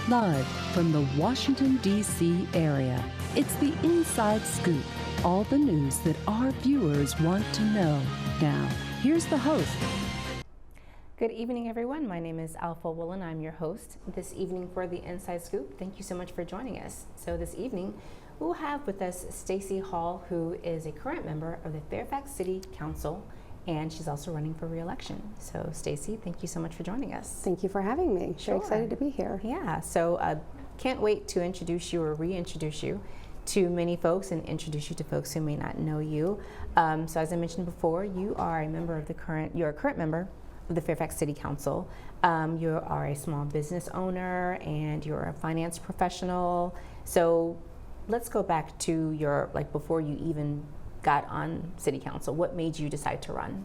Live from the Washington, D.C. area, it's the Inside Scoop. All the news that our viewers want to know. Now, here's the host. Good evening, everyone. My name is Woolen. I'm your host this evening for the Inside Scoop. Thank you so much for joining us. So this evening, we'll have with us Stacy Hall, who is a current member of the Fairfax City Council, and she's also running for re-election. So Stacy, thank you so much for joining us. Thank you for having me. Sure. Very excited to be here. Yeah, so can't wait to introduce you or reintroduce you to many folks and introduce you to folks who may not know you. So as I mentioned before, you are a member of you're a current member of the Fairfax City Council. You are a small business owner and you're a finance professional. So let's go back to your, before you even got on City Council. What made you decide to run?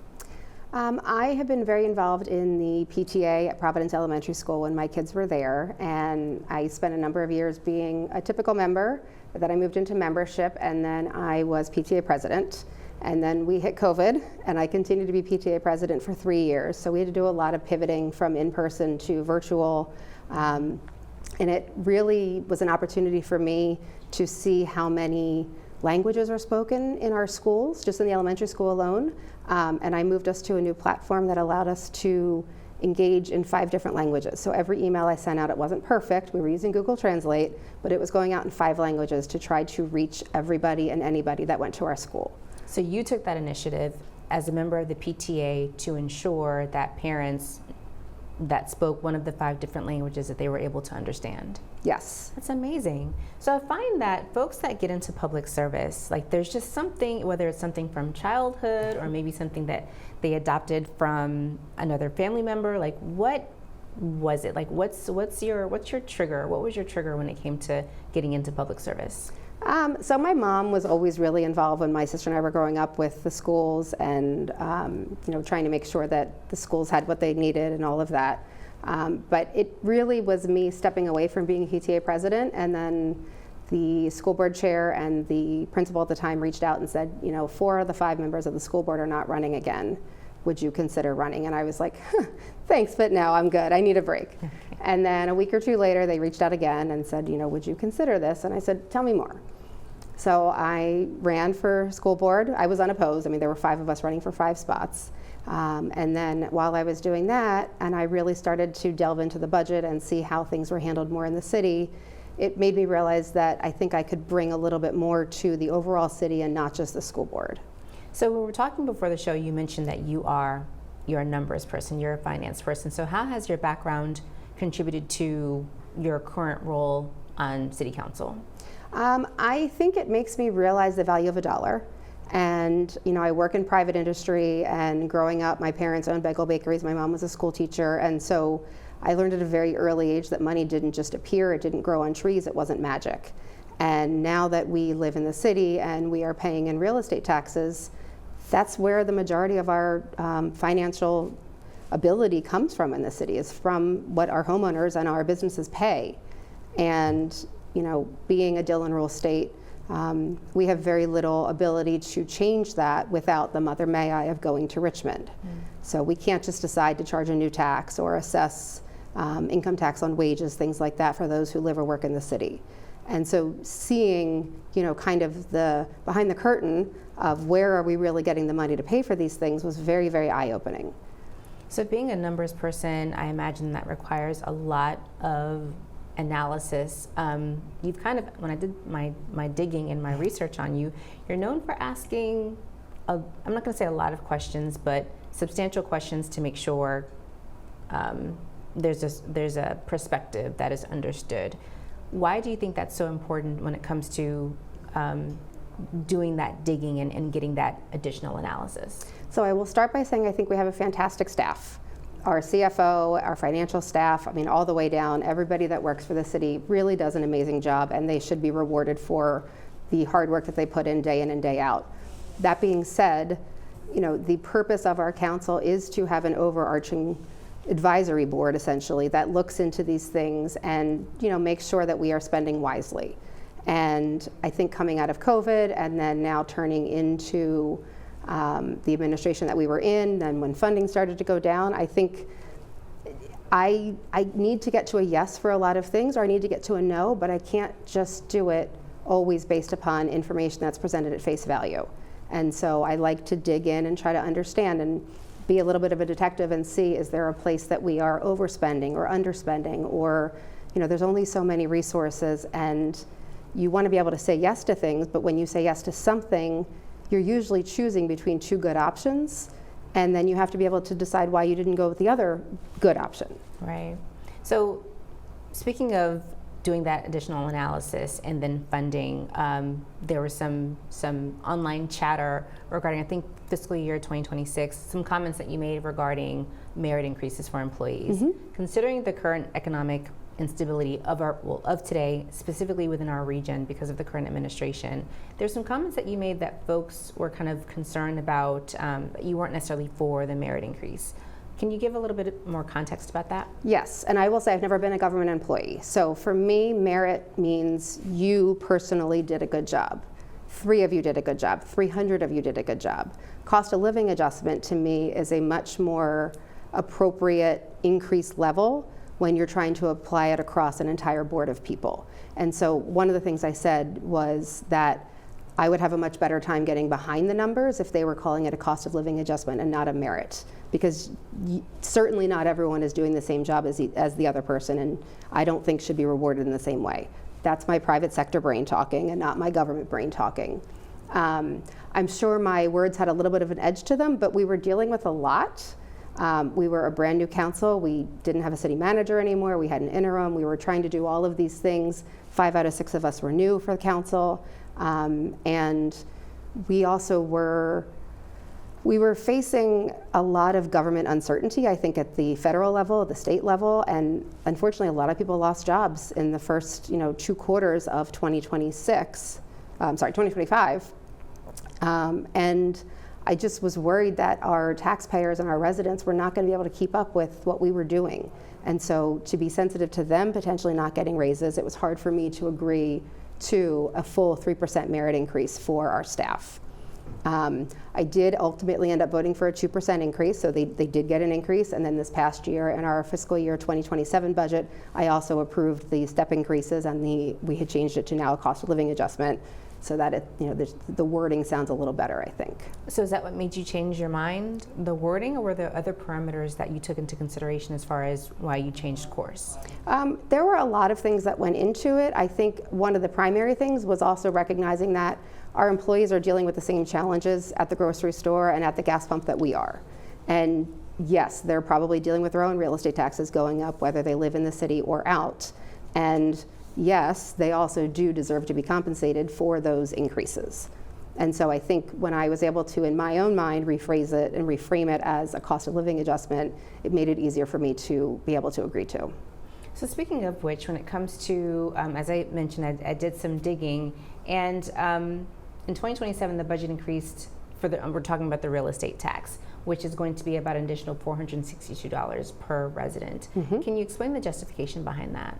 I have been very involved in the PTA at Providence Elementary School when my kids were there, and I spent a number of years being a typical member. Then I moved into membership, and then I was PTA president. And then we hit COVID, and I continued to be PTA president for 3 years. So we had to do a lot of pivoting from in-person to virtual. And it really was an opportunity for me to see how many languages are spoken in our schools, just in the elementary school alone. And I moved us to a new platform that allowed us to engage in 5 different languages. So every email I sent out, it wasn't perfect. We were using Google Translate, but it was going out in 5 languages to try to reach everybody and anybody that went to our school. So you took that initiative as a member of the PTA to ensure that parents that spoke one of the 5 different languages that they were able to understand. Yes. That's amazing. So I find that folks that get into public service, there's just something, whether it's something from childhood or maybe something that they adopted from another family member, what was it? What's your trigger? What was your trigger when it came to getting into public service? So my mom was always really involved when my sister and I were growing up with the schools and trying to make sure that the schools had what they needed and all of that. But it really was me stepping away from being PTA president, and then the school board chair and the principal at the time reached out and said, 4 of the 5 members of the school board are not running again. Would you consider running? And I was like, thanks, but no, I'm good. I need a break. Okay. And then a week or 2 later, they reached out again and said, would you consider this? And I said, tell me more. So I ran for school board. I was unopposed. There were 5 of us running for 5 spots. And then while I was doing that, and I really started to delve into the budget and see how things were handled more in the city, it made me realize that I think I could bring a little bit more to the overall city and not just the school board. So when we were talking before the show, you mentioned that you're a numbers person, you're a finance person. So how has your background contributed to your current role on City Council? I think it makes me realize the value of a dollar. And I work in private industry, and growing up, my parents owned bagel bakeries. My mom was a school teacher, and so I learned at a very early age that money didn't just appear, it didn't grow on trees, it wasn't magic. And now that we live in the city and we are paying in real estate taxes, that's where the majority of our financial ability comes from in the city, is from what our homeowners and our businesses pay. And being a Dillon Rule state, we have very little ability to change that without the mother may I of going to Richmond. So we can't just decide to charge a new tax or assess income tax on wages, things like that, for those who live or work in the city. And so seeing, kind of the behind the curtain of where are we really getting the money to pay for these things was very, very eye-opening. So being a numbers person, I imagine that requires a lot of analysis. You've kind of, when I did my digging and my research on you, you're known for asking, I'm not going to say a lot of questions, but substantial questions to make sure there's a perspective that is understood. Why do you think that's so important when it comes to doing that digging and getting that additional analysis? So I will start by saying I think we have a fantastic staff. Our CFO, our financial staff, all the way down, everybody that works for the city really does an amazing job, and they should be rewarded for the hard work that they put in and day out. That being said, the purpose of our council is to have an overarching advisory board, essentially, that looks into these things and makes sure that we are spending wisely. And I think coming out of COVID and then now turning into the administration that we were in, then when funding started to go down, I think I need to get to a yes for a lot of things, or I need to get to a no, but I can't just do it always based upon information that's presented at face value. And so I like to dig in and try to understand and be a little bit of a detective and see, is there a place that we are overspending or underspending, or, there's only so many resources, and you want to be able to say yes to things, but when you say yes to something, you're usually choosing between two good options, and then you have to be able to decide why you didn't go with the other good option. Right. So speaking of doing that additional analysis and then funding, there was some online chatter regarding, I think, fiscal year 2026, some comments that you made regarding merit increases for employees. Mm-hmm. Considering the current economic instability of today, specifically within our region because of the current administration, there's some comments that you made that folks were kind of concerned about, that you weren't necessarily for the merit increase. Can you give a little bit more context about that? Yes, and I will say I've never been a government employee. So for me, merit means you personally did a good job. 3 of you did a good job. 300 of you did a good job. Cost of living adjustment to me is a much more appropriate increased level when you're trying to apply it across an entire board of people. And so one of the things I said was that I would have a much better time getting behind the numbers if they were calling it a cost of living adjustment and not a merit, because certainly not everyone is doing the same job as the other person, and I don't think should be rewarded in the same way. That's my private sector brain talking and not my government brain talking. I'm sure my words had a little bit of an edge to them, but we were dealing with a lot. We were a brand new council. We didn't have a city manager anymore. We had an interim. We were trying to do all of these things. 5 out of 6 of us were new for the council. And we also were facing a lot of government uncertainty, I think, at the federal level, the state level, and unfortunately a lot of people lost jobs in the first 2 quarters of 2025. And I just was worried that our taxpayers and our residents were not going to be able to keep up with what we were doing. And so to be sensitive to them potentially not getting raises, it was hard for me to agree to a full 3% merit increase for our staff. I did ultimately end up voting for a 2% increase, so they did get an increase. And then this past year in our fiscal year 2027 budget, I also approved the step increases, and we had changed it to now a cost of living adjustment, so that the wording sounds a little better, I think. So is that what made you change your mind, the wording, or were there other parameters that you took into consideration as far as why you changed course? There were a lot of things that went into it. I think one of the primary things was also recognizing that our employees are dealing with the same challenges at the grocery store and at the gas pump that we are. And yes, they're probably dealing with their own real estate taxes going up, whether they live in the city or out. And yes, they also do deserve to be compensated for those increases. And so I think when I was able to, in my own mind, rephrase it and reframe it as a cost of living adjustment, it made it easier for me to be able to agree to. So speaking of which, when it comes to, as I mentioned, I did some digging, and in 2027, the budget increased we're talking about the real estate tax, which is going to be about an additional $462 per resident. Mm-hmm. Can you explain the justification behind that?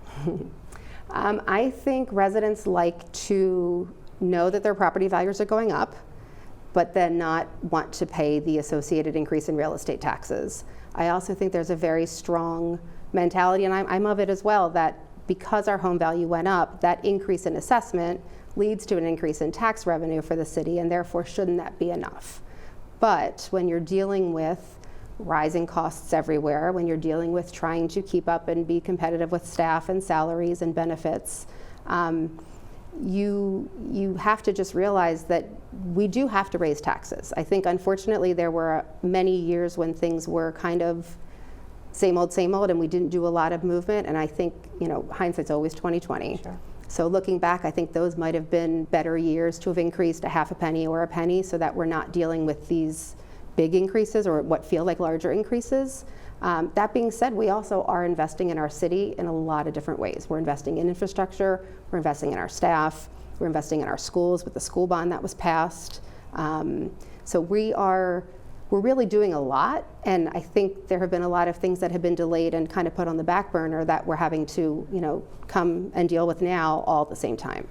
I think residents like to know that their property values are going up, but then not want to pay the associated increase in real estate taxes. I also think there's a very strong mentality, and I'm of it as well, that because our home value went up, that increase in assessment leads to an increase in tax revenue for the city, and therefore shouldn't that be enough? But when you're dealing with rising costs everywhere, when you're dealing with trying to keep up and be competitive with staff and salaries and benefits, you have to just realize that we do have to raise taxes. I think unfortunately there were many years when things were kind of same old, and we didn't do a lot of movement, and I think, hindsight's always 20/20. Sure. So looking back, I think those might have been better years to have increased a half a penny or a penny, so that we're not dealing with these big increases or what feel like larger increases. That being said, we also are investing in our city in a lot of different ways. We're investing in infrastructure, we're investing in our staff, we're investing in our schools with the school bond that was passed. So we're really doing a lot, and I think there have been a lot of things that have been delayed and kind of put on the back burner that we're having to come and deal with now all at the same time.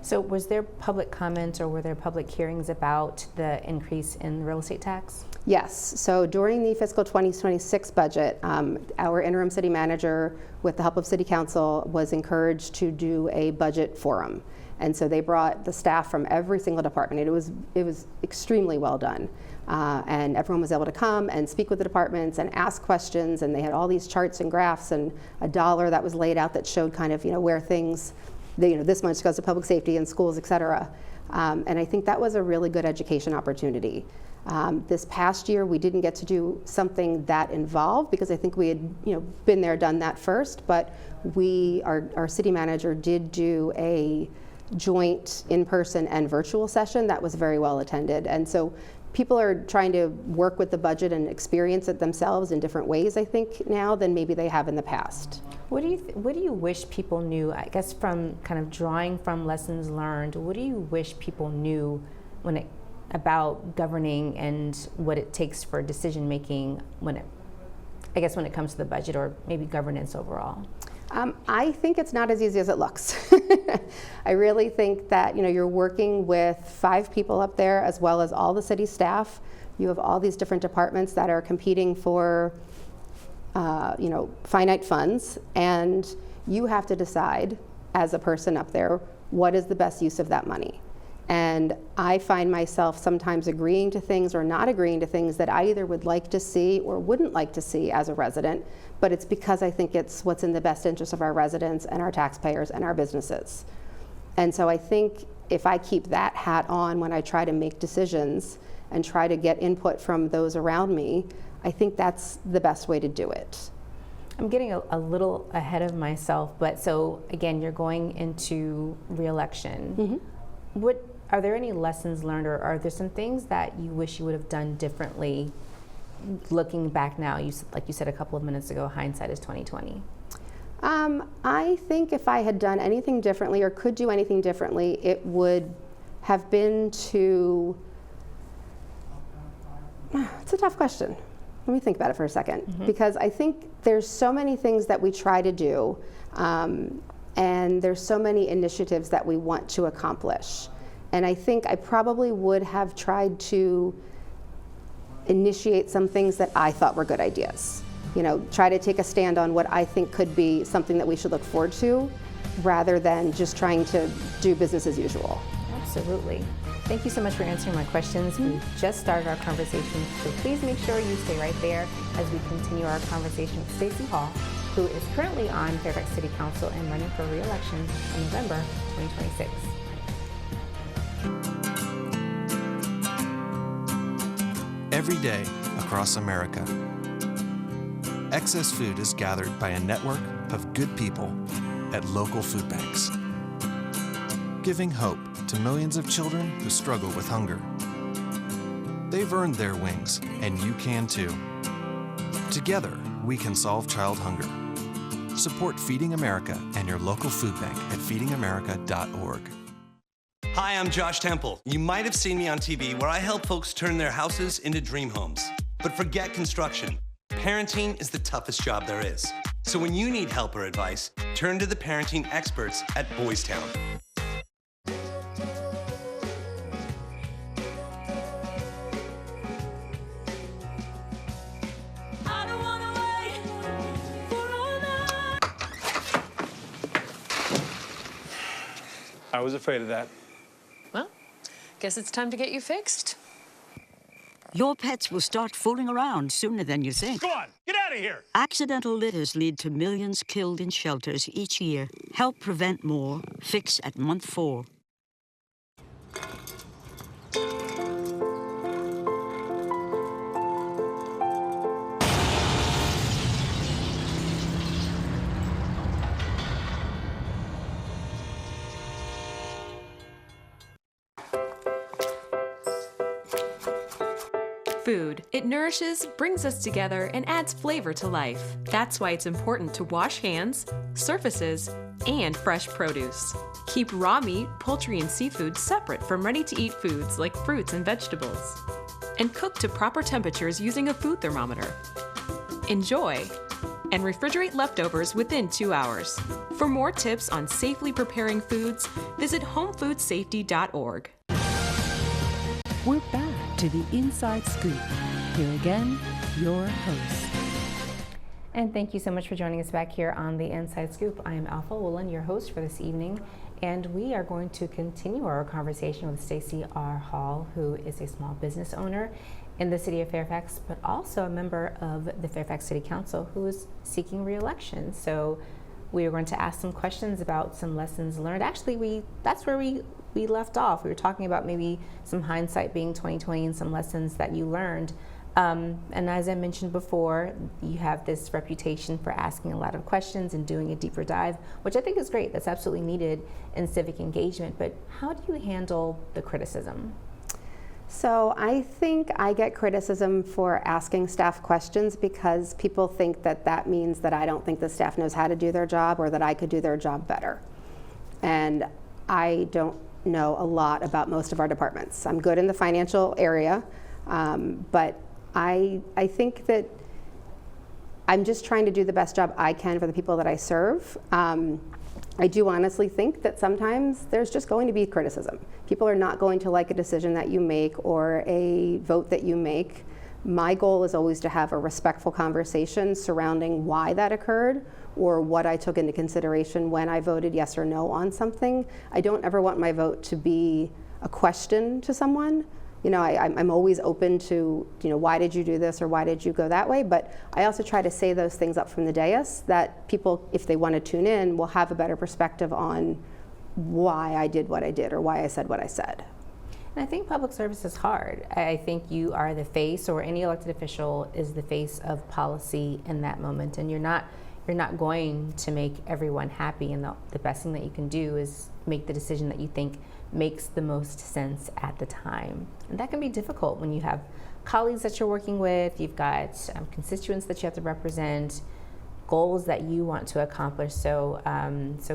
So was there public comment or were there public hearings about the increase in real estate tax? Yes, so during the fiscal 2026 budget, our interim city manager, with the help of City Council, was encouraged to do a budget forum. And so they brought the staff from every single department. It was extremely well done. And everyone was able to come and speak with the departments and ask questions, and they had all these charts and graphs and a dollar that was laid out that showed kind of, where things, this much goes to public safety and schools, et cetera. And I think that was a really good education opportunity. This past year, we didn't get to do something that involved because I think we had, been there, done that first. But our city manager did do a joint in-person and virtual session that was very well attended. And so people are trying to work with the budget and experience it themselves in different ways, I think, now than maybe they have in the past. What do you wish people knew? I guess from kind of drawing from lessons learned, what do you wish people knew about governing and what it takes for decision making when it comes to the budget or maybe governance overall? I think it's not as easy as it looks. I really think that you're working with 5 people up there as well as all the city staff. You have all these different departments that are competing for finite funds, and you have to decide as a person up there what is the best use of that money. And I find myself sometimes agreeing to things or not agreeing to things that I either would like to see or wouldn't like to see as a resident, but it's because I think it's what's in the best interest of our residents and our taxpayers and our businesses. And so I think if I keep that hat on when I try to make decisions and try to get input from those around me, I think that's the best way to do it. I'm getting a little ahead of myself, but so again, you're going into re-election. Mm-hmm. Are there any lessons learned, or are there some things that you wish you would have done differently looking back now? Like you said a couple of minutes ago, hindsight is 20/20. I think if I had done anything differently or could do anything differently, it would have been to, it's a tough question. Let me think about it for a second, because I think there's so many things that we try to do, and there's so many initiatives that we want to accomplish. And I think I probably would have tried to initiate some things that I thought were good ideas. Try to take a stand on what I think could be something that we should look forward to, rather than just trying to do business as usual. Absolutely. Thank you so much for answering my questions. We just started our conversation, so please make sure you stay right there as we continue our conversation with Stacy Hall, who is currently on Fairfax City Council and running for re-election in November 2026. Every day across America, excess food is gathered by a network of good people at local food banks, giving hope to millions of children who struggle with hunger. They've earned their wings, and you can too. Together, we can solve child hunger. Support Feeding America and your local food bank at feedingamerica.org. Hi, I'm Josh Temple. You might have seen me on TV where I help folks turn their houses into dream homes. But forget construction. Parenting is the toughest job there is. So when you need help or advice, turn to the parenting experts at Boys Town. I was afraid of that. Well, guess it's time to get you fixed. Your pets will start fooling around sooner than you think. Go on, get out of here! Accidental litters lead to millions killed in shelters each year. Help prevent more. Fix at month 4. Food. It nourishes, brings us together, and adds flavor to life. That's why it's important to wash hands, surfaces, and fresh produce. Keep raw meat, poultry, and seafood separate from ready-to-eat foods like fruits and vegetables. And cook to proper temperatures using a food thermometer. Enjoy, and refrigerate leftovers within 2 hours. For more tips on safely preparing foods, visit homefoodsafety.org. We're back to the Inside Scoop. here again, your host. And thank you so much for joining us back here on the Inside Scoop. I am Alpha Woolen, your host for this evening, and we are going to continue our conversation with Stacy R. Hall, who is a small business owner in the city of Fairfax, but also a member of the Fairfax City Council who is seeking re-election. So we are going to ask some questions about some lessons learned. Actually, that's where we left off. We were talking about maybe some hindsight being 20/20 and some lessons that you learned. And as I mentioned before, you have this reputation for asking a lot of questions and doing a deeper dive, which I think is great. That's absolutely needed in civic engagement. But how do you handle the criticism? So I think I get criticism for asking staff questions because people think that that means that I don't think the staff knows how to do their job or that I could do their job better. And I don't know a lot about most of our departments. I'm good in the financial area, but I think that I'm just trying to do the best job I can for the people that I serve. I do honestly think that sometimes there's just going to be criticism. People are not going to like a decision that you make or a vote that you make. My goal is always to have a respectful conversation surrounding why that occurred or what I took into consideration when I voted yes or no on something. I don't ever want my vote to be a question to someone. You know, I'm always open to, why did you do this or why did you go that way? But I also try to say those things up from the dais that people, if they want to tune in, will have a better perspective on why I did what I did or why I said what I said. And I think public service is hard. I think you are the face, or any elected official is the face of policy in that moment, and you're not going to make everyone happy, and the best thing that you can do is make the decision that you think makes the most sense at the time. And that can be difficult when you have colleagues that you're working with, you've got constituents that you have to represent, goals that you want to accomplish. So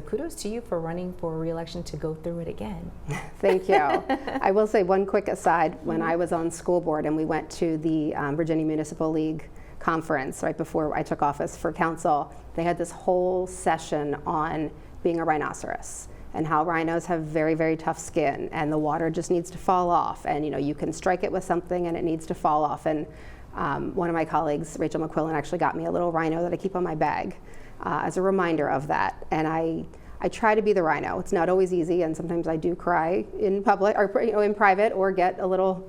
kudos to you for running for re-election to go through it again. Thank you. I will say one quick aside. When I was on school board and we went to the Virginia Municipal League conference right before I took office for council, they had this whole session on being a rhinoceros and how rhinos have very, very tough skin and the water just needs to fall off, and you can strike it with something and it needs to fall off. And one of my colleagues, Rachel McQuillan, actually got me a little rhino that I keep on my bag as a reminder of that. And I try to be the rhino. It's not always easy, and sometimes I do cry in public or in private, or get a little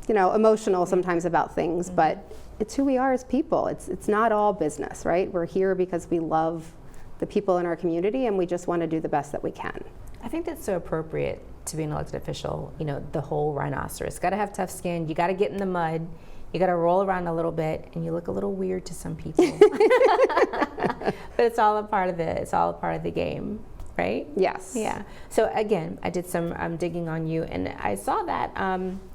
emotional sometimes about things. Mm-hmm. But it's who we are as people. It's not all business, right? We're here because we love the people in our community, and we just want to do the best that we can. I think that's so appropriate to be an elected official. The whole rhinoceros. Got to have tough skin. You got to get in the mud. You got to roll around a little bit, and you look a little weird to some people. But it's all a part of the game, right? Yes. Yeah. So again, I did some digging on you, and I saw that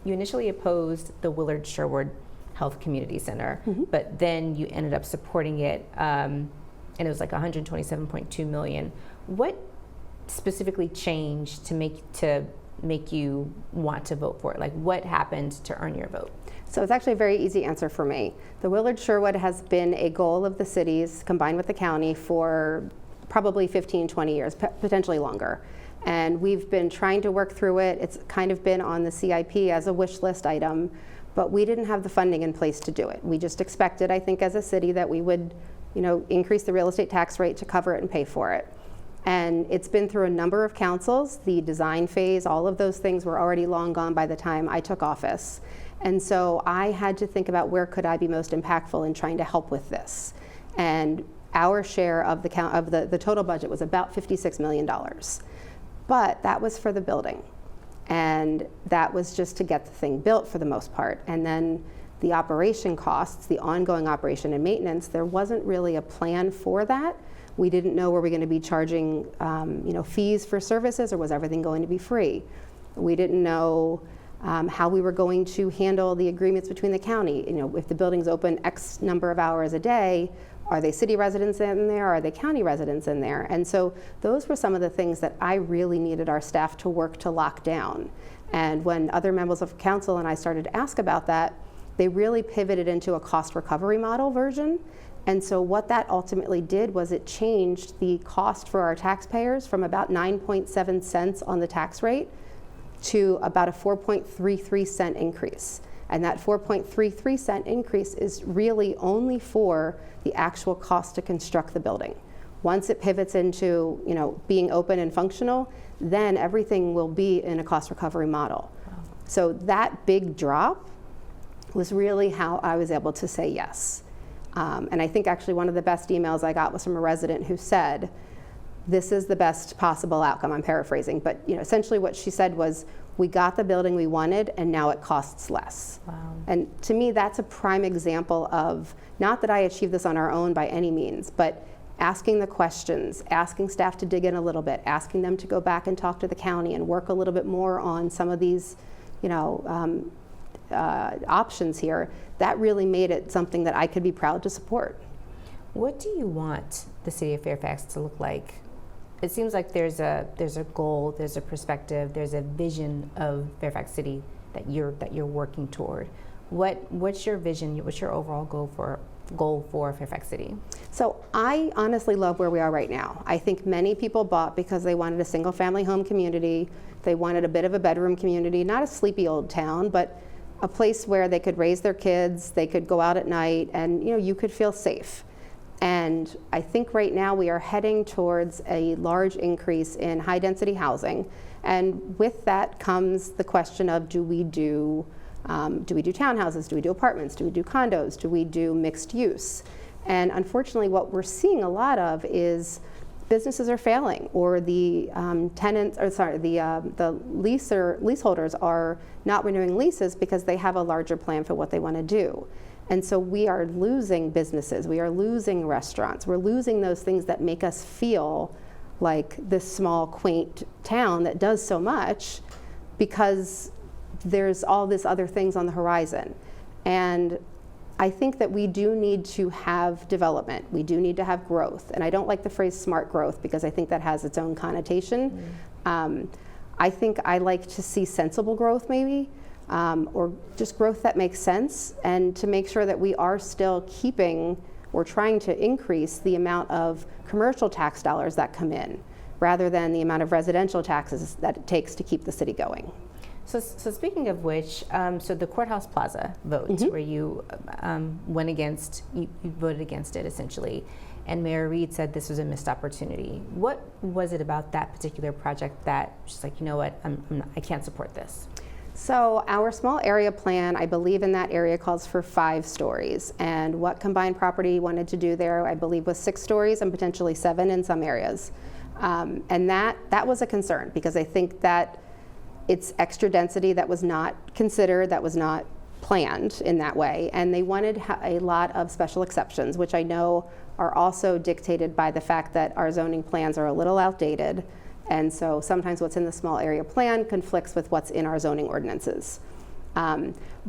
you initially opposed the Willard Sherwood Health Community Center, mm-hmm. but then you ended up supporting it, and it was like $127.2 million. What specifically changed to make you want to vote for it? Like, what happened to earn your vote? So it's actually a very easy answer for me. The Willard Sherwood has been a goal of the cities combined with the county for probably 15, 20 years, potentially longer. And we've been trying to work through it. It's kind of been on the CIP as a wish list item, but we didn't have the funding in place to do it. We just expected, I think, as a city that we would, increase the real estate tax rate to cover it and pay for it. And it's been through a number of councils. The design phase, all of those things were already long gone by the time I took office. And so I had to think about where could I be most impactful in trying to help with this. And our share of the total budget was about $56 million. But that was for the building. And that was just to get the thing built for the most part. And then the operation costs, the ongoing operation and maintenance, there wasn't really a plan for that. We didn't know, were we going to be charging fees for services, or was everything going to be free? We didn't know how we were going to handle the agreements between the county. If the building's open X number of hours a day, are they city residents in there? Are they county residents in there? And so those were some of the things that I really needed our staff to work to lock down. And when other members of council and I started to ask about that, they really pivoted into a cost recovery model version. And so what that ultimately did was it changed the cost for our taxpayers from about 9.7 cents on the tax rate to about a 4.33 cent increase. And that 4.33 cent increase is really only for the actual cost to construct the building. Once it pivots into, being open and functional, then everything will be in a cost recovery model. Wow. So that big drop was really how I was able to say yes. And I think actually one of the best emails I got was from a resident who said, this is the best possible outcome. I'm paraphrasing, but essentially what she said was, we got the building we wanted and now it costs less. Wow. And to me, that's a prime example of, not that I achieved this on our own by any means, but asking the questions, asking staff to dig in a little bit, asking them to go back and talk to the county and work a little bit more on some of these, options here. That really made it something that I could be proud to support. What do you want the city of Fairfax to look like? It seems like there's a goal, there's a perspective, there's a vision of Fairfax City that you're working toward. What's your vision? What's your overall goal for Fairfax City? So I honestly love where we are right now. I think many people bought because they wanted a single family home community. They wanted a bit of a bedroom community, not a sleepy old town, but a place where they could raise their kids, they could go out at night, and you could feel safe. And I think right now we are heading towards a large increase in high density housing. And with that comes the question of, do we do townhouses? Do we do apartments? Do we do condos? Do we do mixed use? And unfortunately, what we're seeing a lot of is businesses are failing, or the leaseholders are not renewing leases because they have a larger plan for what they want to do. And so we are losing businesses, we are losing restaurants, we're losing those things that make us feel like this small, quaint town that does so much, because there's all this other things on the horizon. And I think that we do need to have development. We do need to have growth. And I don't like the phrase smart growth because I think that has its own connotation. I think I like to see sensible growth maybe, or just growth that makes sense, and to make sure that we are still keeping or trying to increase the amount of commercial tax dollars that come in, rather than the amount of residential taxes that it takes to keep the city going. So speaking of which, so the Courthouse Plaza vote, where you went against, you voted against it essentially, and Mayor Reed said this was a missed opportunity. What was it about that particular project that she's like, you know what, I can't support this? So our small area plan, I believe in that area, calls for 5 stories. And what combined property wanted to do there, I believe, was 6 stories and potentially 7 in some areas. And that was a concern, because I think that it's extra density that was not considered, that was not planned in that way. And they wanted a lot of special exceptions, which I know are also dictated by the fact that our zoning plans are a little outdated. And so sometimes what's in the small area plan conflicts with what's in our zoning ordinances.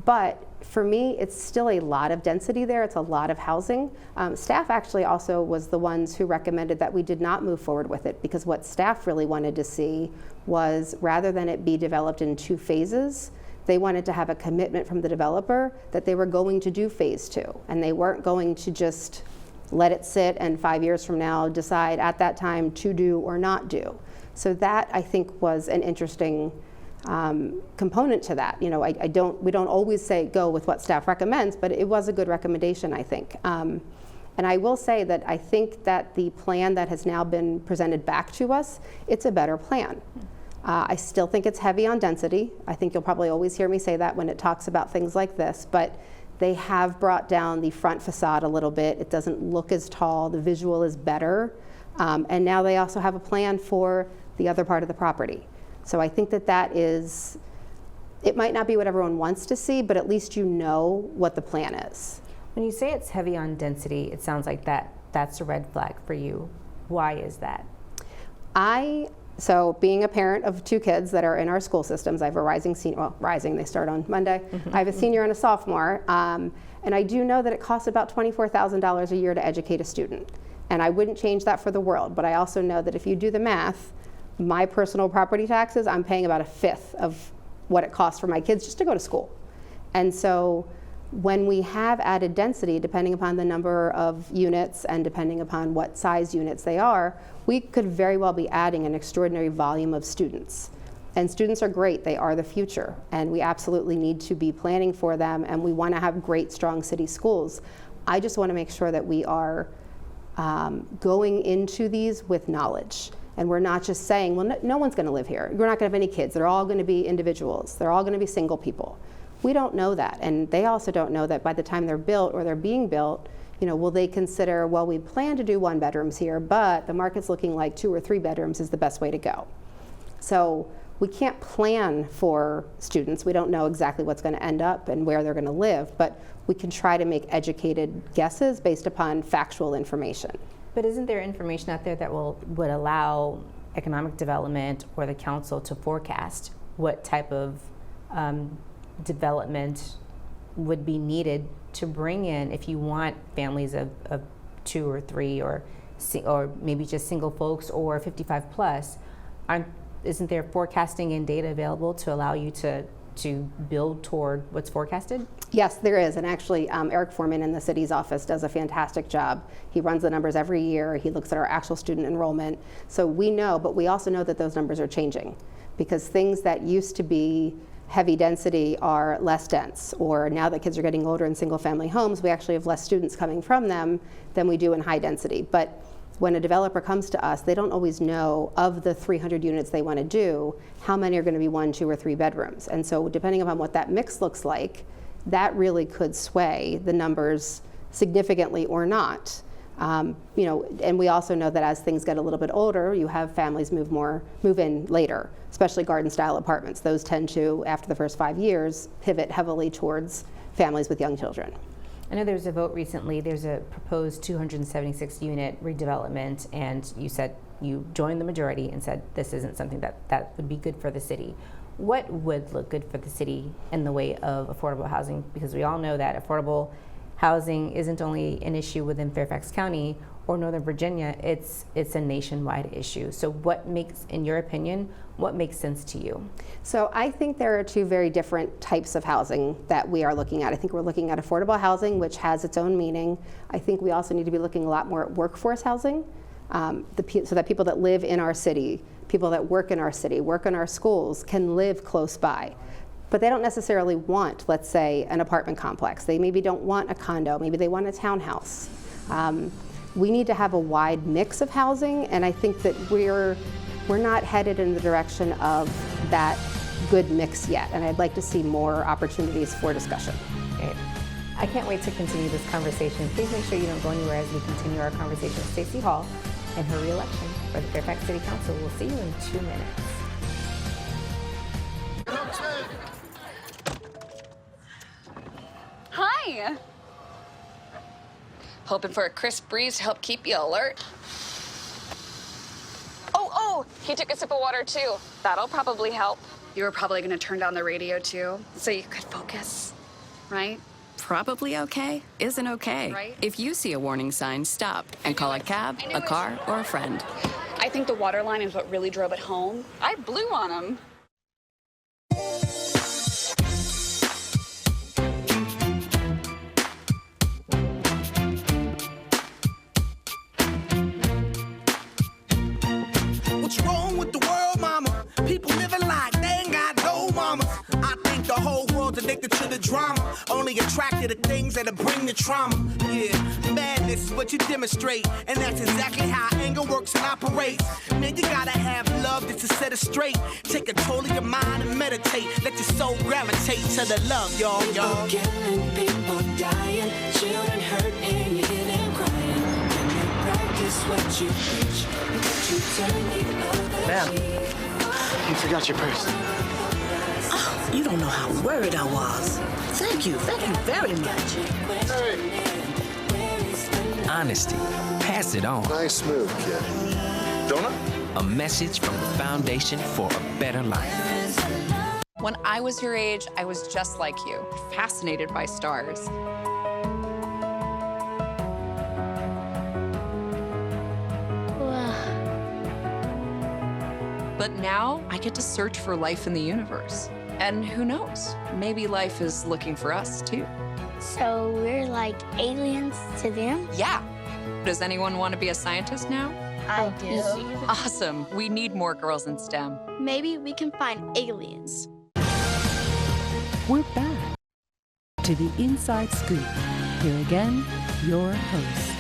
But for me, it's still a lot of density there. It's a lot of housing. Staff actually also was the ones who recommended that we did not move forward with it, because what staff really wanted to see was, rather than it be developed in 2 phases, they wanted to have a commitment from the developer that they were going to do phase 2, and they weren't going to just let it sit and 5 years from now decide at that time to do or not do. So that, I think, was an interesting component to that. We don't always say go with what staff recommends, but it was a good recommendation, I think. And I will say that I think that the plan that has now been presented back to us, it's a better plan. I still think it's heavy on density. I think you'll probably always hear me say that when it talks about things like this, but they have brought down the front facade a little bit. It doesn't look as tall, the visual is better. And now they also have a plan for the other part of the property. So I think that is, it might not be what everyone wants to see, but at least you know what the plan is. When you say it's heavy on density, it sounds like that's a red flag for you. Why is that? So being a parent of 2 kids that are in our school systems, I have a rising senior, they start on Monday. I have a senior and a sophomore, and I do know that it costs about $24,000 a year to educate a student. And I wouldn't change that for the world, but I also know that if you do the math, my personal property taxes, I'm paying about 1/5 of what it costs for my kids just to go to school. And so when we have added density, depending upon the number of units and depending upon what size units they are, we could very well be adding an extraordinary volume of students. And students are great, they are the future, and we absolutely need to be planning for them, and we want to have great, strong city schools. I just want to make sure that we are going into these with knowledge. And we're not just saying, well, no one's going to live here. We're not going to have any kids. They're all going to be individuals. They're all going to be single people. We don't know that. And they also don't know that by the time they're built or they're being built, will they consider, well, we plan to do 1 bedrooms here, but the market's looking like 2 or 3 bedrooms is the best way to go. So we can't plan for students. We don't know exactly what's going to end up and where they're going to live, but we can try to make educated guesses based upon factual information. But isn't there information out there that would allow economic development or the council to forecast what type of development would be needed to bring in if you want families of 2 or 3 or maybe just single folks or 55 plus? Isn't there forecasting and data available to allow you to build toward what's forecasted? Yes, there is, and actually Eric Foreman in the city's office does a fantastic job. He runs the numbers every year. He looks at our actual student enrollment. So we know, but we also know that those numbers are changing because things that used to be heavy density are less dense, or now that kids are getting older in single family homes, we actually have less students coming from them than we do in high density. But when a developer comes to us, they don't always know of the 300 units they want to do, how many are going to be 1, 2, or 3 bedrooms. And so depending upon what that mix looks like, that really could sway the numbers significantly or not. And we also know that as things get a little bit older, you have families move in later, especially garden style apartments. Those tend to, after the first 5 years, pivot heavily towards families with young children. I know there was a vote recently. There's a proposed 276 unit redevelopment, and you said you joined the majority and said this isn't something that would be good for the city. What would look good for the city in the way of affordable housing? Because we all know that affordable housing isn't only an issue within Fairfax County or Northern Virginia, it's a nationwide issue. So what makes, in your opinion, what makes sense to you? So I think there are 2 very different types of housing that we are looking at. I think we're looking at affordable housing, which has its own meaning. I think we also need to be looking a lot more at workforce housing, so that people that live in our city, people that work in our city, work in our schools, can live close by. But they don't necessarily want, let's say, an apartment complex. They maybe don't want a condo, maybe they want a townhouse. We need to have a wide mix of housing, and I think that we're not headed in the direction of that good mix yet, and I'd like to see more opportunities for discussion. Great. I can't wait to continue this conversation. Please make sure you don't go anywhere as we continue our conversation with Stacy Hall and her re-election for the Fairfax City Council. We'll see you in 2 minutes. Hi. Hoping for a crisp breeze to help keep you alert. Oh, he took a sip of water too. That'll probably help. You were probably gonna turn down the radio too, so you could focus, right? Probably okay isn't okay. Right? If you see a warning sign, stop and call a cab, a car, or a friend. I think the water line is what really drove it home. I blew on him. What's wrong with the world, mama? People living like they ain't got no mama. I think the whole world's addicted to the drama, only attracted to things that'll bring the trauma. Yeah, madness is what you demonstrate, and that's exactly how anger works and operates. Man, you gotta have love just to set it straight. Take control of your mind and meditate. Let your soul gravitate to the love, y'all. People killing, people dying, children hurt, and you hear them crying. When you practice what you preach, but you turn the other Ma'am, cheek. you forgot your purse. Oh, you don't know how worried I was. Thank you very much. Honesty. Pass it on. Nice move, kid. Donut? A message from the Foundation for a Better Life. When I was your age, I was just like you, fascinated by stars. But now I get to search for life in the universe. And who knows, maybe life is looking for us too. So we're like aliens to them? Yeah. Does anyone want to be a scientist now? I do. Awesome. We need more girls in STEM. Maybe we can find aliens. We're back to the Inside Scoop. Here again, your host.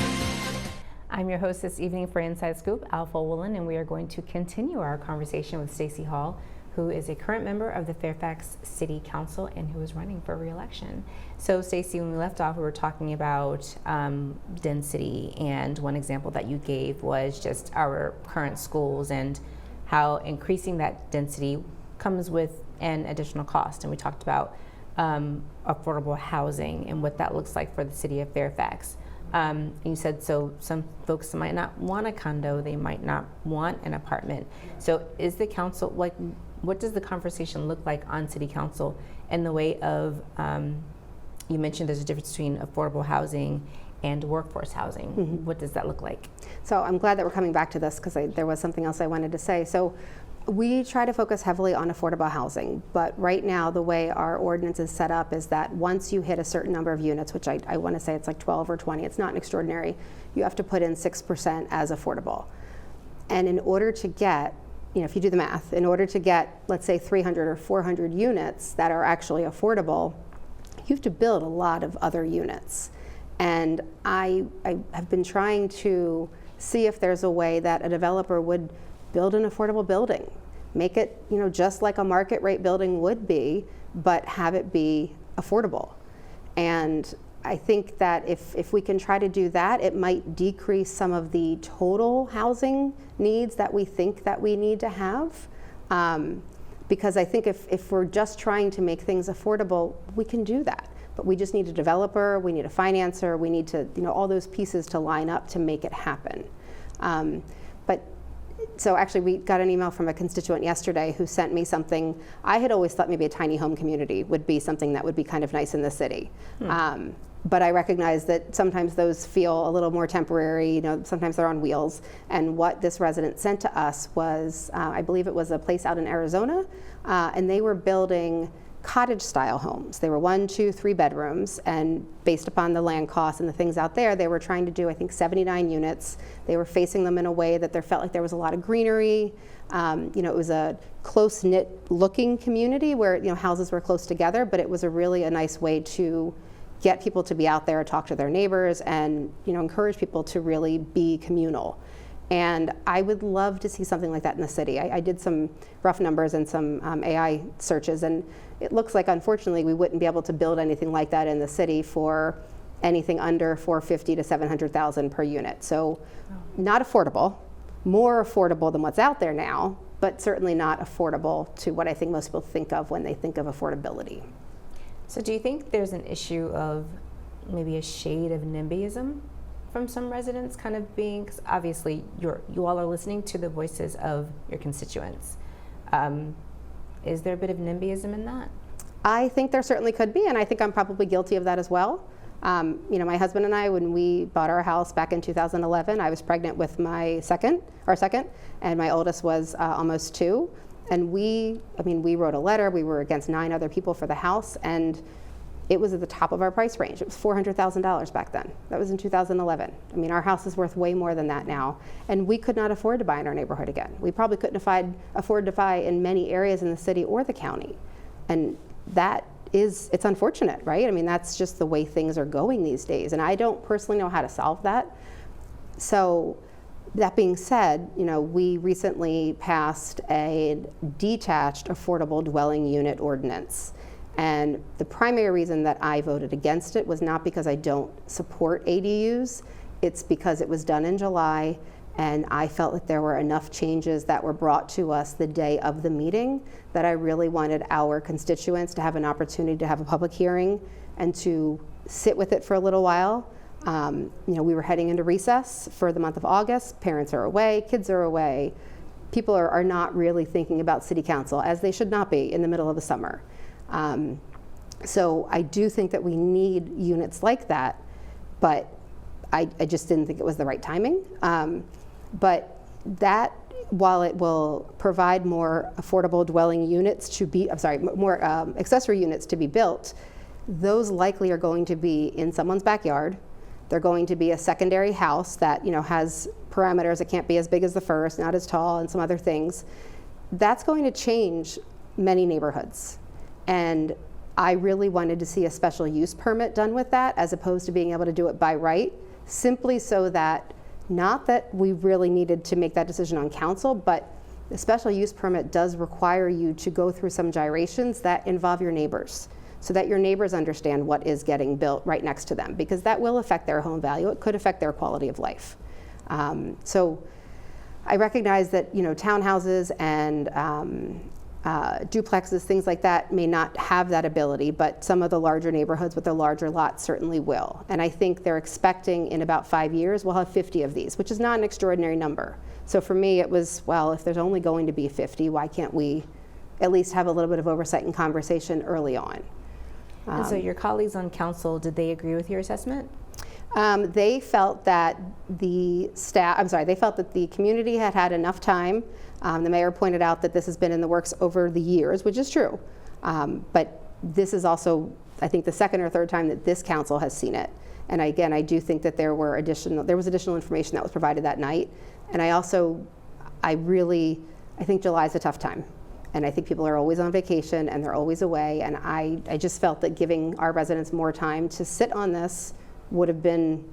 I'm your host this evening for Inside Scoop, Alpha Woolen, and we are going to continue our conversation with Stacy Hall, who is a current member of the Fairfax City Council and who is running for re-election. So Stacy, when we left off, we were talking about density, and one example that you gave was just our current schools and how increasing that density comes with an additional cost. And we talked about affordable housing and what that looks like for the city of Fairfax. And you said so some folks might not want a condo, they might not want an apartment. So is the council, like, what does the conversation look like on city council in the way of, you mentioned there's a difference between affordable housing and workforce housing. Mm-hmm. What does that look like? So I'm glad that we're coming back to this because there was something else I wanted to say. So we try to focus heavily on affordable housing, but right now the way our ordinance is set up is that once you hit a certain number of units, which I want to say it's like 12 or 20, it's not extraordinary, you have to put in 6% as affordable. And in order to get, if you do the math, in order to get, let's say 300 or 400 units that are actually affordable, you have to build a lot of other units. And I have been trying to see if there's a way that a developer would build an affordable building, make it, just like a market rate building would be, but have it be affordable. And I think that if we can try to do that, it might decrease some of the total housing needs that we think that we need to have. Because I think if we're just trying to make things affordable, we can do that. But we just need a developer, we need a financer, we need to, all those pieces to line up to make it happen. So actually we got an email from a constituent yesterday who sent me something. I had always thought maybe a tiny home community would be something that would be kind of nice in the city. But I recognize that sometimes those feel a little more temporary, sometimes they're on wheels. And what this resident sent to us was, I believe it was a place out in Arizona, and they were building cottage style homes. They were 1, 2, 3 bedrooms, and based upon the land costs and the things out there, they were trying to do, I think, 79 units. They were facing them in a way that there felt like there was a lot of greenery. It was a close-knit looking community where, houses were close together, but it was a nice way to get people to be out there, talk to their neighbors, and, encourage people to really be communal. And I would love to see something like that in the city. I did some rough numbers and some AI searches, and it looks like, unfortunately, we wouldn't be able to build anything like that in the city for anything under $450,000 to $700,000 per unit. So not affordable, more affordable than what's out there now, but certainly not affordable to what I think most people think of when they think of affordability. So do you think there's an issue of maybe a shade of NIMBYism from some residents kind of being, because obviously you all are listening to the voices of your constituents. Is there a bit of NIMBYism in that? I think there certainly could be, and I think I'm probably guilty of that as well. My husband and I, when we bought our house back in 2011, I was pregnant with our second, and my oldest was almost 2. And we wrote a letter. We were against 9 other people for the house, and it was at the top of our price range. It was $400,000 back then. That was in 2011. Our house is worth way more than that now. And we could not afford to buy in our neighborhood again. We probably couldn't afford to buy in many areas in the city or the county. And it's unfortunate, right? That's just the way things are going these days. And I don't personally know how to solve that. So that being said, we recently passed a detached affordable dwelling unit ordinance. And the primary reason that I voted against it was not because I don't support ADUs, it's because it was done in July, and I felt like there were enough changes that were brought to us the day of the meeting that I really wanted our constituents to have an opportunity to have a public hearing and to sit with it for a little while. We were heading into recess for the month of August. Parents are away, kids are away. People are not really thinking about city council, as they should not be in the middle of the summer. So I do think that we need units like that, but I just didn't think it was the right timing. But that, while it will provide more affordable dwelling units more accessory units to be built, those likely are going to be in someone's backyard. They're going to be a secondary house that has parameters. It can't be as big as the first, not as tall, and some other things. That's going to change many neighborhoods. And I really wanted to see a special use permit done with that, as opposed to being able to do it by right, simply so that, not that we really needed to make that decision on council, but the special use permit does require you to go through some gyrations that involve your neighbors, so that your neighbors understand what is getting built right next to them, because that will affect their home value. It could affect their quality of life. So I recognize that, you know, townhouses and duplexes, things like that, may not have that ability, but some of the larger neighborhoods with the larger lots certainly will. And I think they're expecting in about 5 years we'll have 50 of these, which is not an extraordinary number. So for me, it was, well, if there's only going to be 50, why can't we at least have a little bit of oversight and conversation early on? And so your colleagues on council, did they agree with your assessment? They felt that they felt that the community had had enough time. The mayor pointed out that this has been in the works over the years, which is true. But this is also, I think, the second or third time that this council has seen it. And again, I do think that there was additional information that was provided that night. And I think July's a tough time. And I think people are always on vacation and they're always away. And I just felt that giving our residents more time to sit on this would have been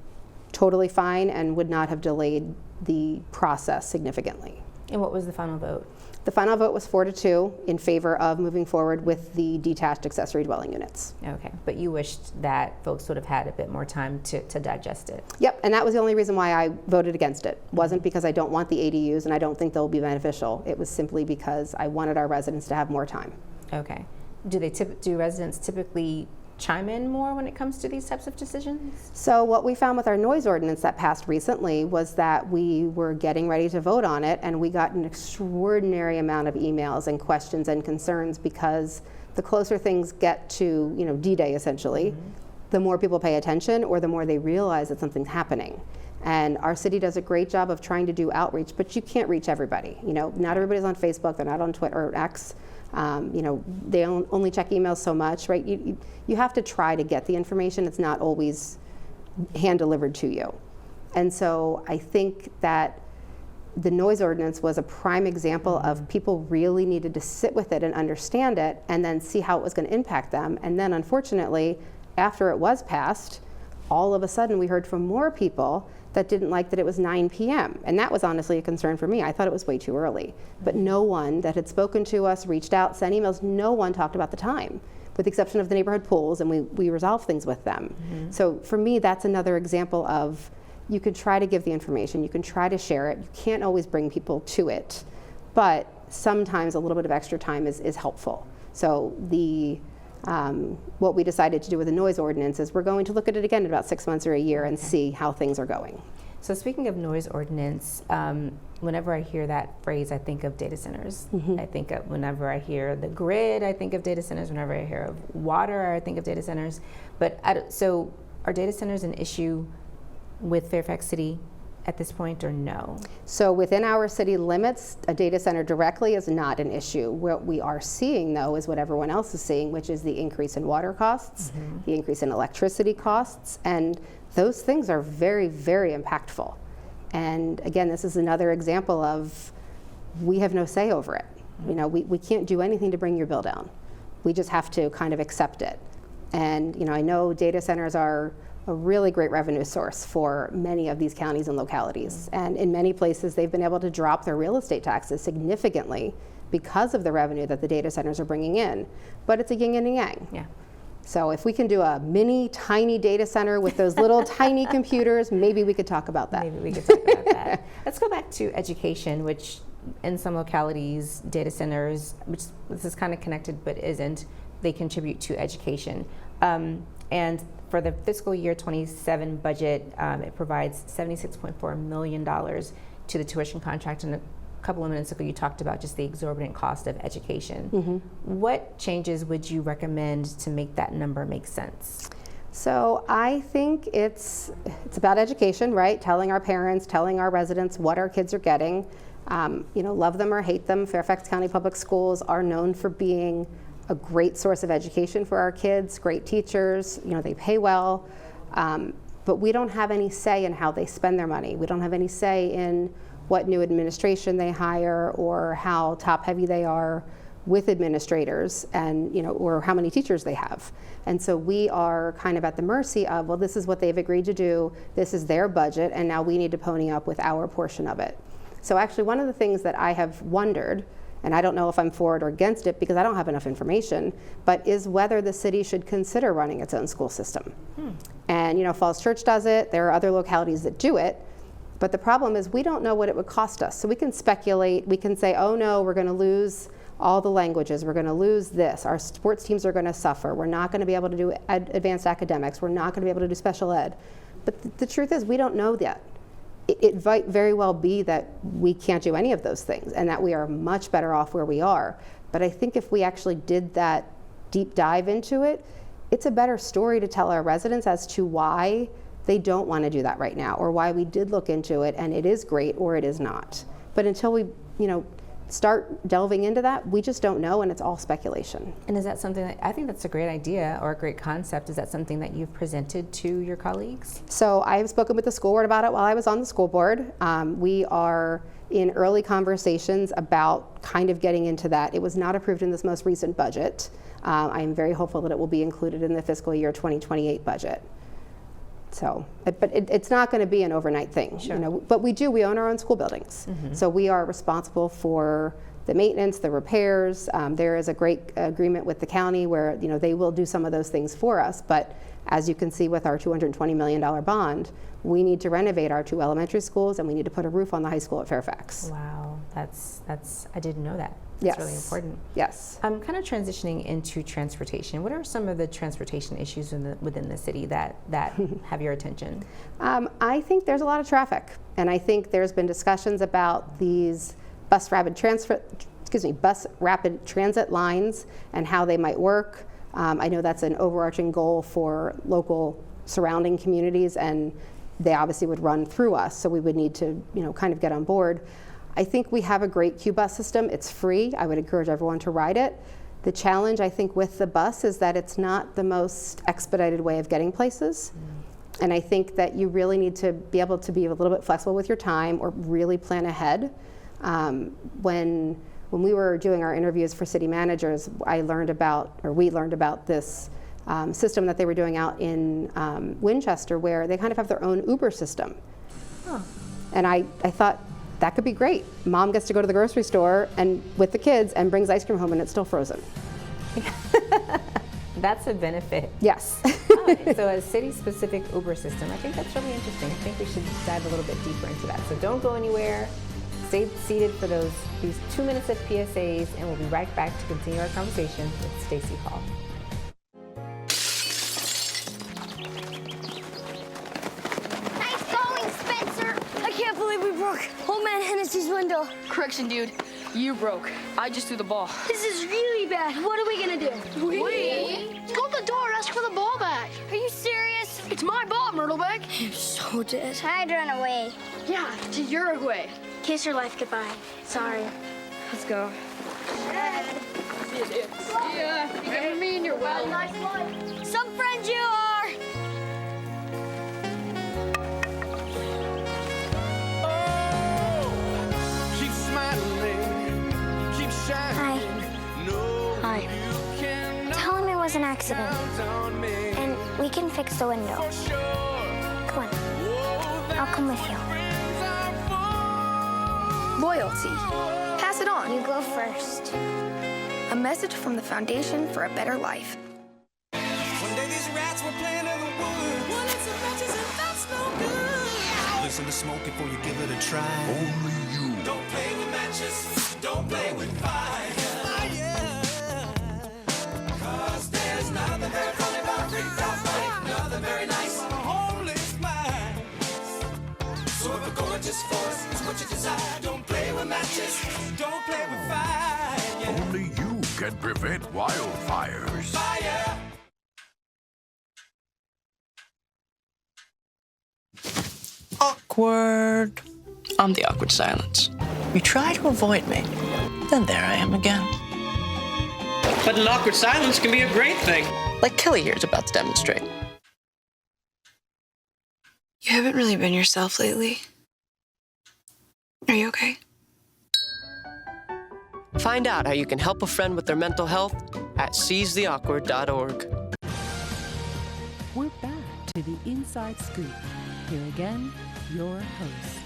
totally fine and would not have delayed the process significantly. And what was the final vote? The final vote was 4-2 in favor of moving forward with the detached accessory dwelling units. Okay, but you wished that folks would have had a bit more time to digest it. Yep, and that was the only reason why I voted against it. It wasn't because I don't want the ADUs and I don't think they'll be beneficial. It was simply because I wanted our residents to have more time. Okay. Do residents typically chime in more when it comes to these types of decisions? So what we found with our noise ordinance that passed recently was that we were getting ready to vote on it, and we got an extraordinary amount of emails and questions and concerns, because the closer things get to, you know, D-Day essentially, the more people pay attention, or the more they realize that something's happening. And our city does a great job of trying to do outreach, but you can't reach everybody. You know, not everybody's on Facebook, they're not on Twitter or X. You know, they only check emails so much, right? You have to try to get the information. It's not always hand delivered to you. And so I think that the noise ordinance was a prime example of people really needed to sit with it and understand it, and then see how it was going to impact them. And then unfortunately, after it was passed, all of a sudden we heard from more people that didn't like that it was 9 p.m. And that was honestly a concern for me. I thought it was way too early. But no one that had spoken to us, reached out, sent emails, no one talked about the time, with the exception of the neighborhood pools, and we resolved things with them. So for me, that's another example of, you can try to give the information, you can try to share it, you can't always bring people to it, but sometimes a little bit of extra time is helpful. So what we decided to do with the noise ordinance is we're going to look at it again in about 6 months or a year and see how things are going. So speaking of noise ordinance, whenever I hear that phrase, I think of data centers. I think of, whenever I hear the grid, I think of data centers. Whenever I hear of water, I think of data centers. But so are data centers an issue with Fairfax City at this point, or no? So within our city limits, a data center directly is not an issue. What we are seeing, though, is what everyone else is seeing, which is the increase in water costs, the increase in electricity costs, and those things are very, very impactful. And again, this is another example of, we have no say over it. You know, we can't do anything to bring your bill down. We just have to kind of accept it. And you know, I know data centers are a really great revenue source for many of these counties and localities. And in many places, they've been able to drop their real estate taxes significantly because of the revenue that the data centers are bringing in. But it's a yin and a yang. Yeah. So if we can do a mini, tiny data center with those little tiny computers, maybe we could talk about that. Maybe we could talk about that. Let's go back to education, which in some localities, data centers, which this is kind of connected but isn't, they contribute to education. And for the fiscal year 27 budget, it provides $76.4 million to the tuition contract. And a couple of minutes ago, you talked about just the exorbitant cost of education. What changes would you recommend to make that number make sense? So I think it's about education, right? Telling our parents, telling our residents what our kids are getting. You know, love them or hate them, Fairfax County Public Schools are known for being a great source of education for our kids, great teachers, you know, they pay well. but we don't have any say in how they spend their money. We don't have any say in what new administration they hire or how top-heavy they are with administrators, and or how many teachers they have. And so we are kind of at the mercy of, well, this is what they've agreed to do, this is their budget, and now we need to pony up with our portion of it. So actually one of the things that I have wondered, and I don't know if I'm for it or against it because I don't have enough information, but is whether the city should consider running its own school system. And Falls Church does it, there are other localities that do it, but the problem is we don't know what it would cost us. So we can speculate, we can say, oh no, we're going to lose all the languages, we're going to lose this, our sports teams are going to suffer, we're not going to be able to do advanced academics, we're not going to be able to do special ed. But the truth is we don't know that. It might very well be that we can't do any of those things and that we are much better off where we are. But I think if we actually did that deep dive into it, it's a better story to tell our residents as to why they don't want to do that right now, or why we did look into it and it is great or it is not. But until we, start delving into that, we just don't know, and it's all speculation. And is that something that, I think that's a great idea or a great concept. Is that something that you've presented to your colleagues? So I have spoken with the school board about it while I was on the school board. We are in early conversations about kind of getting into that. It was not approved in this most recent budget. I am very hopeful that it will be included in the fiscal year 2028 budget. So, but it's not going to be an overnight thing, Sure. But we own our own school buildings. So we are responsible for the maintenance, the repairs. There is a great agreement with the county where, they will do some of those things for us. But as you can see with our $220 million bond, we need to renovate our 2 elementary schools and we need to put a roof on the high school at Fairfax. Wow, that's I didn't know that. That's Yes. really important. Yes. I'm kind of transitioning into transportation. What are some of the transportation issues within the city that have your attention? I think there's a lot of traffic, and I think there's been discussions about these bus rapid transit lines and how they might work. I know that's an overarching goal for local surrounding communities, and they obviously would run through us, so we would need to, kind of get on board. I think we have a great Q bus system. It's free. I would encourage everyone to ride it. The challenge, I think, with the bus is that it's not the most expedited way of getting places. And I think that you really need to be able to be a little bit flexible with your time or really plan ahead. When we were doing our interviews for city managers, we learned about this system that they were doing out in Winchester, where they kind of have their own Uber system. Huh. And I thought, that could be great. Mom gets to go to the grocery store and with the kids and brings ice cream home and it's still frozen. That's a benefit. Yes. So a city-specific Uber system, I think that's really interesting. I think we should dive a little bit deeper into that. So don't go anywhere. Stay seated for these 2 minutes of PSAs, and we'll be right back to continue our conversation with Stacy Hall. I can't believe we broke old man Hennessy's window. Correction, dude. You broke. I just threw the ball. This is really bad. What are we gonna do? We? Go to the door, ask for the ball back. Are you serious? It's my ball, Myrtleback. You're so dead. I'd run away. Yeah, to Uruguay. Kiss your life goodbye. Sorry. Let's go. See you, dude. See ya. You remember me and you're well. Nice one. Some friends you are. Keep smiling, keep shining. Hi. Tell him it was an accident. And we can fix the window. Come on. I'll come with you. Loyalty. Pass it on. You go first. A message from the Foundation for a Better Life. One day these rats were playing in the woods. Well, it's a matches and that's no good. Listen to smoke before you give it a try. Only you. Don't play with matches. Don't play with fire. Cause there's nothing very funny about rooftop life. Nothing very nice on a homeless mind. So if a gorgeous force is what you desire, don't play with matches. Don't play with fire. Yeah. Only you can prevent wildfires. Fire. Awkward. I'm the awkward silence. You try to avoid me, then there I am again. But an awkward silence can be a great thing. Like Kelly here is about to demonstrate. You haven't really been yourself lately. Are you okay? Find out how you can help a friend with their mental health at seizetheawkward.org. We're back to the Inside Scoop. Here again, your host.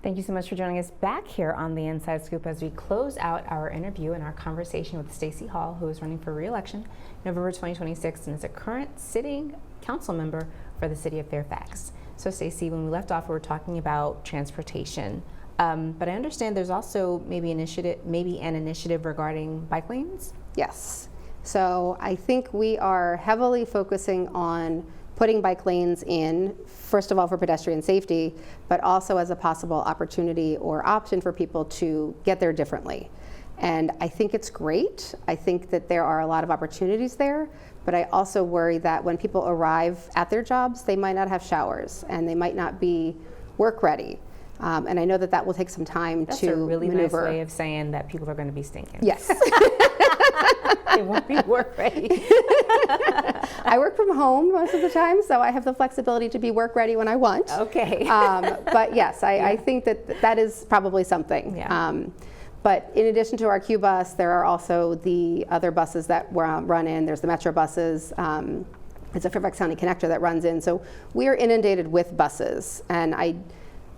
Thank you so much for joining us back here on the Inside Scoop as we close out our interview and our conversation with Stacy Hall, who is running for re-election November 2026 and is a current sitting council member for the city of Fairfax. So Stacy, when we left off, we were talking about transportation, but I understand there's also maybe an initiative regarding bike lanes? Yes. So I think we are heavily focusing on putting bike lanes in, first of all, for pedestrian safety, but also as a possible opportunity or option for people to get there differently. And I think it's great. I think that there are a lot of opportunities there, but I also worry that when people arrive at their jobs, they might not have showers and they might not be work ready. And I know that that will take some time That's to a really maneuver. nice way of saying that people are going to be stinking. Yes. They won't be work ready. I work from home most of the time, so I have the flexibility to be work ready when I want. Okay. But yes, I think that that is probably something. Yeah. But in addition to our Q bus, there are also the other buses that run in. There's the Metro buses. It's a Fairfax County connector that runs in. So we are inundated with buses. And I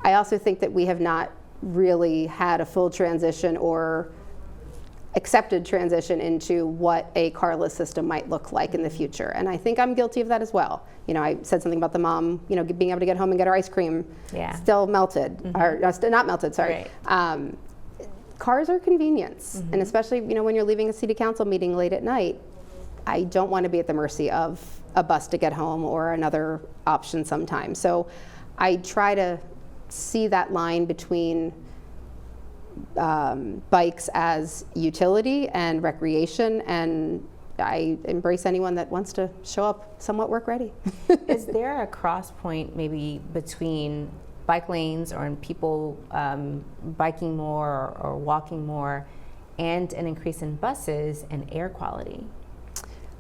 also think that we have not really had a full transition or accepted transition into what a carless system might look like in the future. And I think I'm guilty of that as well. You know, I said something about the mom, you know, being able to get home and get her ice cream still melted, or not melted, sorry. Right. Cars are convenience, and especially, you know, when you're leaving a city council meeting late at night, I don't want to be at the mercy of a bus to get home or another option sometimes. So I try to see that line between bikes as utility and recreation, and I embrace anyone that wants to show up somewhat work ready. Is there a cross point maybe between bike lanes or in people biking more or walking more and an increase in buses and air quality?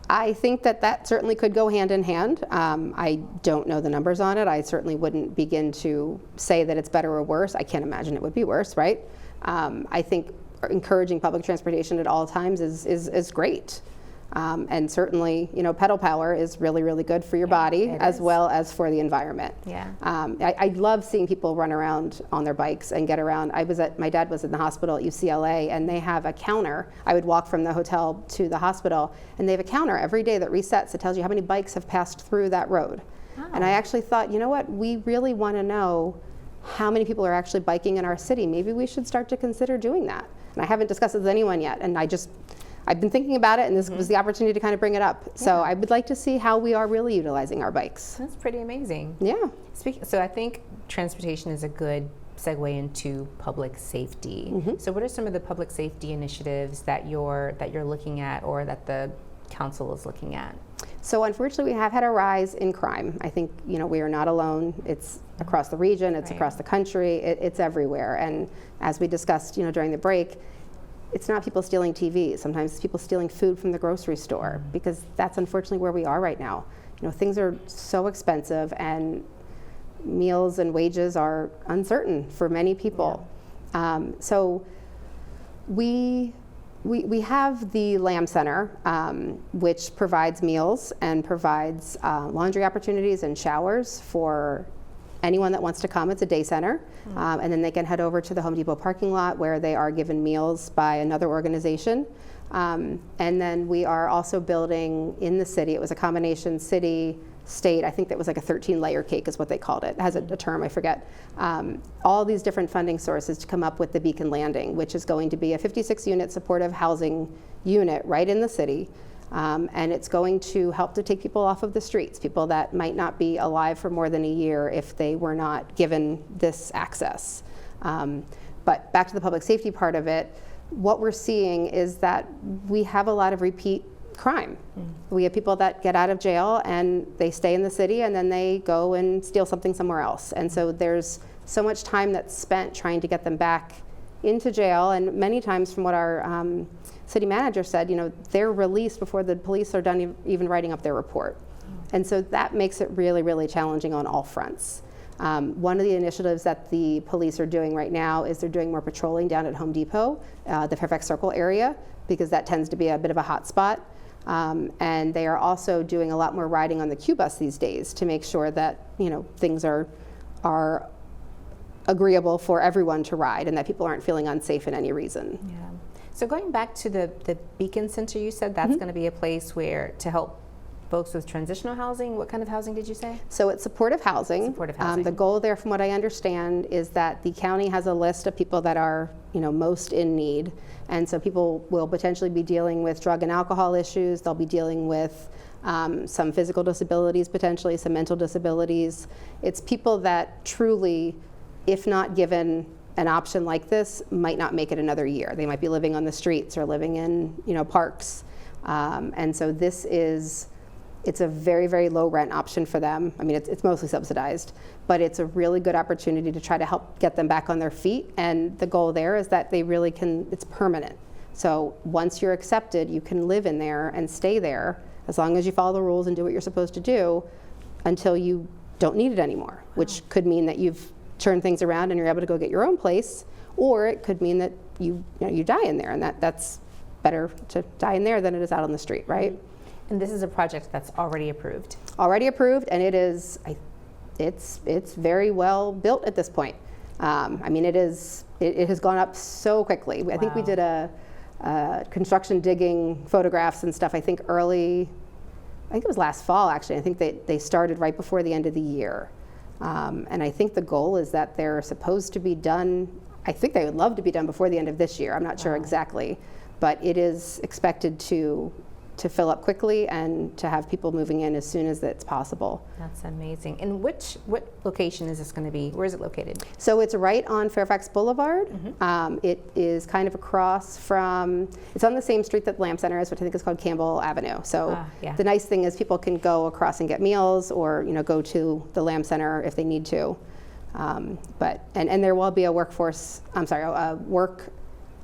I think that that certainly could go hand in hand. I don't know the numbers on it. I certainly wouldn't begin to say that it's better or worse. I can't imagine it would be worse, right? I think encouraging public transportation at all times is great. And certainly, you know, pedal power is really, really good for your body as well as for the environment. Yeah. I love seeing people run around on their bikes and get around. My dad was in the hospital at UCLA, and they have a counter. I would walk from the hotel to the hospital, and they have a counter every day that resets. That tells you how many bikes have passed through that road. Oh. And I actually thought, you know what, we really want to know how many people are actually biking in our city. Maybe we should start to consider doing that. And I haven't discussed it with anyone yet, and I've been thinking about it, and this was the opportunity to kind of bring it up. So I would like to see how we are really utilizing our bikes. That's pretty amazing. Yeah. So I think transportation is a good segue into public safety. So what are some of the public safety initiatives that you're looking at or that the council is looking at? So unfortunately, we have had a rise in crime. I think, you know, we are not alone. It's across the region, it's across the country, it's everywhere. And as we discussed, you know, during the break, it's not people stealing TVs. Sometimes it's people stealing food from the grocery store, because that's unfortunately where we are right now. You know, things are so expensive, and meals and wages are uncertain for many people. So we have the Lamb Center, which provides meals and provides laundry opportunities and showers for anyone that wants to come. It's a day center. And then they can head over to the Home Depot parking lot, where they are given meals by another organization. And then we are also building in the city. It was a combination city, state. I think that was like a 13-layer cake is what they called it. It has a term, I forget. All these different funding sources to come up with the Beacon Landing, which is going to be a 56-unit supportive housing unit right in the city. And it's going to help to take people off of the streets, people that might not be alive for more than a year if they were not given this access. But back to the public safety part of it, what we're seeing is that we have a lot of repeat crime. We have people that get out of jail and they stay in the city, and then they go and steal something somewhere else. And so there's so much time that's spent trying to get them back into jail, and many times, from what our city manager said, you know, they're released before the police are done even writing up their report. And so that makes it really, really challenging on all fronts. One of the initiatives that the police are doing right now is they're doing more patrolling down at Home Depot, the Fairfax Circle area, because that tends to be a bit of a hot spot. And they are also doing a lot more riding on the Q bus these days to make sure that, you know, things are agreeable for everyone to ride and that people aren't feeling unsafe in any reason. Yeah. So going back to the Beacon Center, you said that's going to be a place where to help folks with transitional housing. What kind of housing did you say? So it's supportive housing. Supportive housing. The goal there, from what I understand, is that the county has a list of people that are, you know, most in need. And so people will potentially be dealing with drug and alcohol issues. They'll be dealing with some physical disabilities, potentially some mental disabilities. It's people that truly, if not given an option like this, might not make it another year. They might be living on the streets or living in, you know, parks. And so it's a very, very low rent option for them. I mean, it's mostly subsidized, but it's a really good opportunity to try to help get them back on their feet. And the goal there is that they really can, it's permanent. So once you're accepted, you can live in there and stay there as long as you follow the rules and do what you're supposed to do until you don't need it anymore, which could mean that you've turned things around and you're able to go get your own place, or it could mean that you die in there, and that's better to die in there than it is out on the street, right? And this is a project that's already approved. Already approved, and it's very well built at this point. I mean, it has gone up so quickly. I think we did a construction digging photographs and stuff, I think it was last fall actually. I think they started right before the end of the year. And I think the goal is that they're supposed to be done, I think they would love to be done before the end of this year. I'm not sure exactly, but it is expected to fill up quickly and to have people moving in as soon as it's possible. That's amazing. And what location is this going to be? Where is it located? So it's right on Fairfax Boulevard. It is kind of across from, it's on the same street that the Lamb Center is, which I think is called Campbell Avenue. So the nice thing is people can go across and get meals, or go to the Lamb Center if they need to. But there will be a workforce,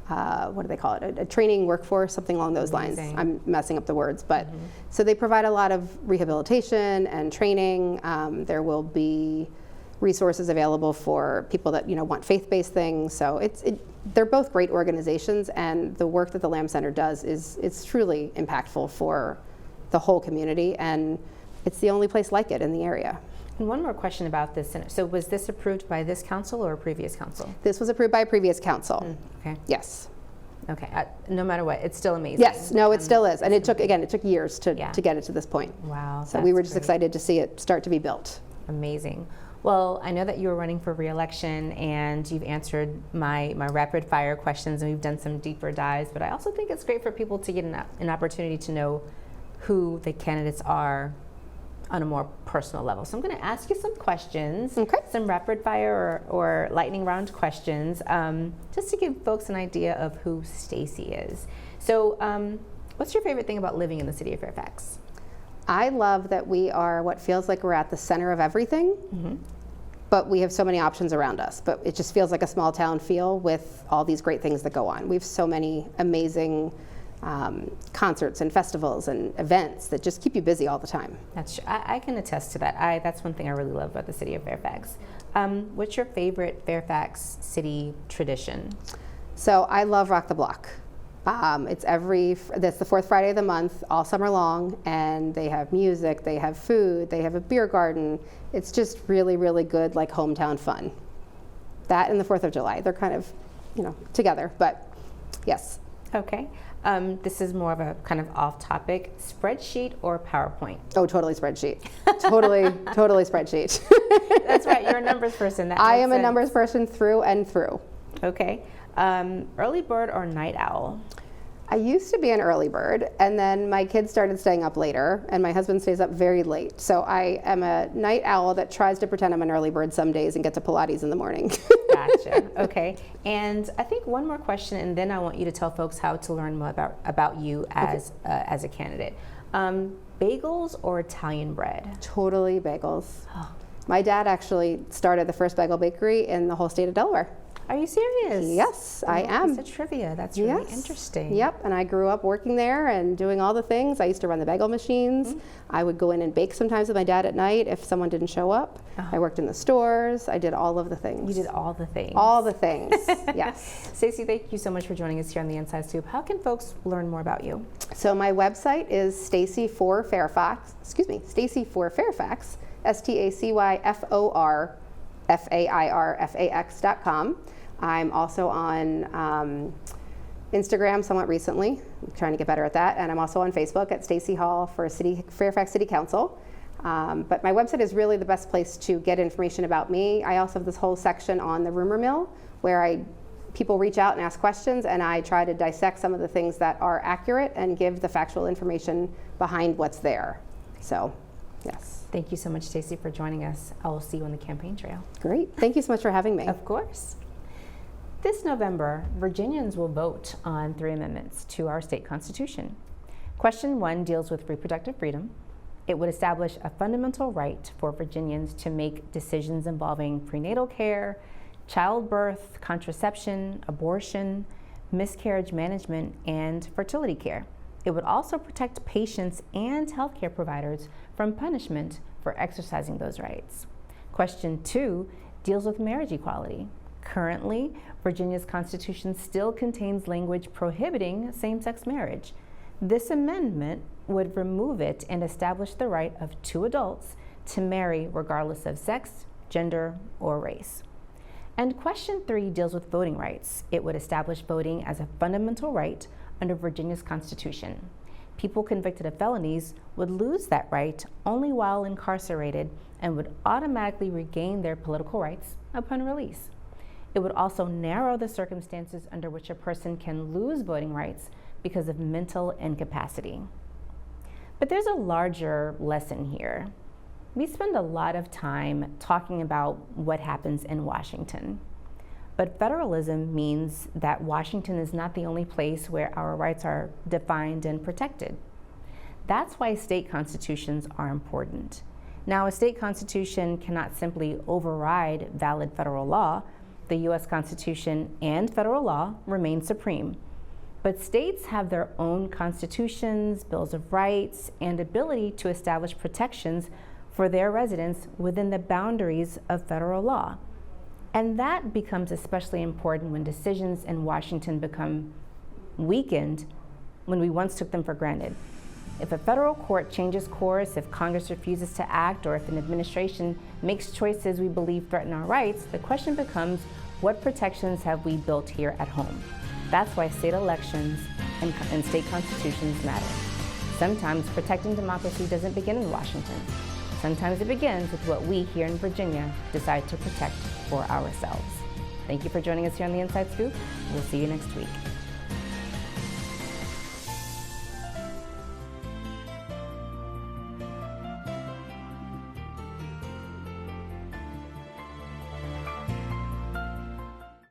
what do they call it? A training workforce, something along those lines. I'm messing up the words, but so they provide a lot of rehabilitation and training. There will be resources available for people that want faith-based things. So they're both great organizations, and the work that the Lamb Center does it's truly impactful for the whole community, and it's the only place like it in the area. And one more question about this center. So was this approved by this council or a previous council? This was approved by a previous council. Okay. Yes. Okay. No matter what, it's still amazing. Yes. No, it still is, and it took years to get it to this point. Wow. So we were just excited to see it start to be built. Amazing. Well, I know that you were running for re-election, and you've answered my rapid fire questions, and we've done some deeper dives. But I also think it's great for people to get an opportunity to know who the candidates are on a more personal level. So I'm going to ask you some questions, some rapid fire or lightning round questions, just to give folks an idea of who Stacy is. So what's your favorite thing about living in the city of Fairfax? I love that we are what feels like we're at the center of everything, but we have so many options around us. But it just feels like a small town feel with all these great things that go on. We have so many amazing concerts and festivals and events that just keep you busy all the time. That's true. I can attest to that. That's one thing I really love about the city of Fairfax. What's your favorite Fairfax City tradition? So I love Rock the Block. That's the fourth Friday of the month, all summer long, and they have music, they have food, they have a beer garden. It's just really, really good, like hometown fun. That and the 4th of July, they're kind of, together, but yes. Okay. This is more of a kind of off-topic. Spreadsheet or PowerPoint? Oh, totally spreadsheet. Totally spreadsheet. That's right. You're a numbers person. I am a numbers person through and through. Okay. Early bird or night owl? I used to be an early bird, and then my kids started staying up later, and my husband stays up very late. So I am a night owl that tries to pretend I'm an early bird some days and get to Pilates in the morning. Gotcha. Okay. And I think one more question, and then I want you to tell folks how to learn more about you as a candidate. Bagels or Italian bread? Totally bagels. Oh. My dad actually started the first bagel bakery in the whole state of Delaware. Are you serious? Yes, I am. It's a trivia. That's really interesting. Yep, and I grew up working there and doing all the things. I used to run the bagel machines. I would go in and bake sometimes with my dad at night if someone didn't show up. I worked in the stores. I did all of the things. You did all the things. All the things, yes. Stacey, thank you so much for joining us here on The Inside Scoop. How can folks learn more about you? So my website is Stacy for Fairfax, StacyForFairfax.com. I'm also on Instagram somewhat recently. I'm trying to get better at that. And I'm also on Facebook at Stacy Hall for Fairfax City Council. But my website is really the best place to get information about me. I also have this whole section on the rumor mill where people reach out and ask questions, and I try to dissect some of the things that are accurate and give the factual information behind what's there. So, yes. Thank you so much, Stacey, for joining us. I will see you on the campaign trail. Great. Thank you so much for having me. Of course. This November, Virginians will vote on 3 amendments to our state constitution. Question 1 deals with reproductive freedom. It would establish a fundamental right for Virginians to make decisions involving prenatal care, childbirth, contraception, abortion, miscarriage management, and fertility care. It would also protect patients and healthcare providers from punishment for exercising those rights. Question 2 deals with marriage equality. Currently, Virginia's constitution still contains language prohibiting same-sex marriage. This amendment would remove it and establish the right of 2 adults to marry regardless of sex, gender, or race. And question 3 deals with voting rights. It would establish voting as a fundamental right under Virginia's constitution. People convicted of felonies would lose that right only while incarcerated and would automatically regain their political rights upon release. It would also narrow the circumstances under which a person can lose voting rights because of mental incapacity. But there's a larger lesson here. We spend a lot of time talking about what happens in Washington. But federalism means that Washington is not the only place where our rights are defined and protected. That's why state constitutions are important. Now, a state constitution cannot simply override valid federal law. The U.S. Constitution and federal law remain supreme. But states have their own constitutions, bills of rights, and ability to establish protections for their residents within the boundaries of federal law. And that becomes especially important when decisions in Washington become weakened when we once took them for granted. If a federal court changes course, if Congress refuses to act, or if an administration makes choices we believe threaten our rights, the question becomes, what protections have we built here at home? That's why state elections and state constitutions matter. Sometimes protecting democracy doesn't begin in Washington. Sometimes it begins with what we here in Virginia decide to protect for ourselves. Thank you for joining us here on The Inside Scoop. We'll see you next week.